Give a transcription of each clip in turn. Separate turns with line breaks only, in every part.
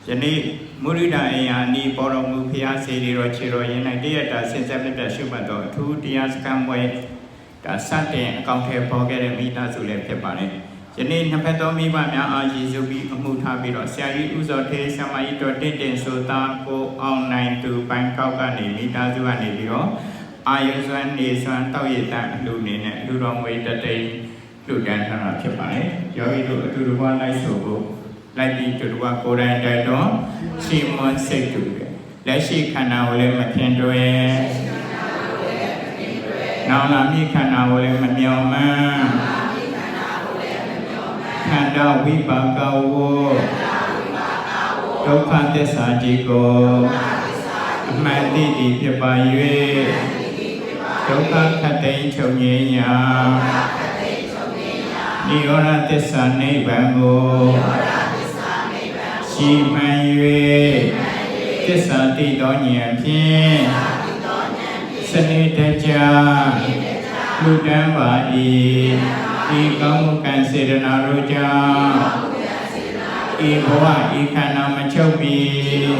ယနေ့မုရိဒအယံဤပေါ်တော်မူဖျားစေရီတော်ခြေတော်ရင်၌တရတာဆင်ဆက်ပြပြရှုမှတ်တော်အထူးတရားစခန်းပွဲဒါစတင်အကောင့်ထဲပေါ်ခဲ့တဲ့မိသားစုလည်းဖြစ်ပါတယ်ယနေ့နှစ်ဖက်သောမိဘများအားရည်စူးပြီးအမှုထားပြီးတော့ဆရာကြီးဦးစောထေးဆရာမကြီးတော်တင့်တင်ဆိုတာကိုအောင်နိုင်သူဘန်ကောက်ကနေမိသားစုကနေပြီးတော့အာယုစွမ်းနေစွမ်းတောက်ရည်တန်အလှနေနဲ့လူတော်ငွေတသိန်းလူတန်းထားတာဖြစ်ပါတယ်ယောဂီတို့အတူတူကလိုက်ဆိုဖို့လိုက်ပြီးတူတူကကိုယ်တိုင်တိုက်တော့ရှီမွန်စိတ်တူတယ်လက်ရှိခန္ဓာကိုလည်းမထင်တွယ်နောင်လာမိခန္ဓာကိုလည်းမမြော်မှန်းခန္ဓာဝိပါကဝဒုက္ခသစ္စာကြီးကိုအမှန်တည်တည်ဖြစ်ပါ၍ဒုက္ခခတ်သိမ်းချုပ်ငြိမ်းရာနိရောဓသစ္စာနိဗ္ဗာန်ကိုရှိမှန်၍သစ္စာတည်သောဉာဏ်ဖြင့်စနေတကြလူတန်းပါ၏ဤကောင်းမှုကံစေတနာတို့ကြောင့်ဤဘဝဤခန္ဓာမချုပ်ပြီး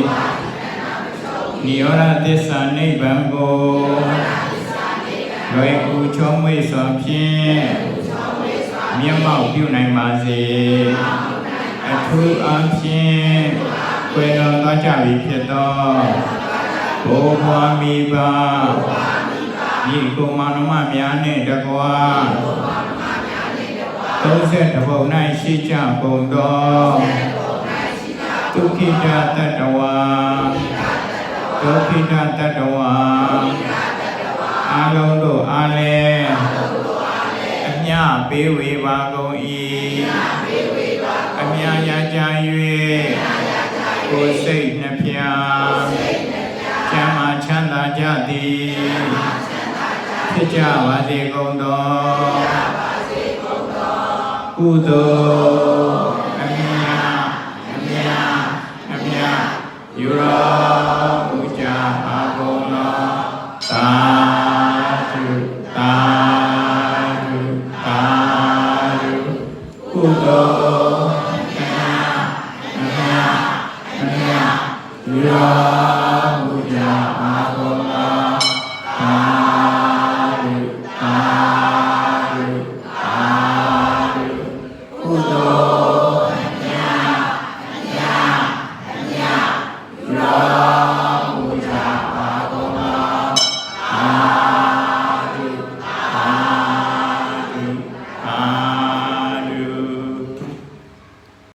နိရောဓသစ္စာနိဗ္ဗာန်ကိုလွယ်ကူချောမွေ့စွာဖြင့်မျက်မှောက်ပြုနိုင်ပါစေအထူးအားဖြင့်ကွယ်တော်သွားကြပြီဖြစ်သောဘိုးဘွားမိဘညီကိုမောင်နှမများနှင့်တကွာ30ဘုံ၌ရှိကြကုန်သောဒုက္ခိတတတဝါဒုက္ခိတတတဝါအာလုံးတို့အားလည်းအမြပေးဝေပါကုန်၏အမြရကြ၍ကိုယ်စိတ်နှဖျားကျမ်းမာချမ်းသာကြသည်ဖြစ်ကြပါစေကုန်သောကုသိုလ်အမြယူတော်မူကြပါကုန်သောသာဓုသာဓုသာဓုကုသိုလ်အမြယူတော်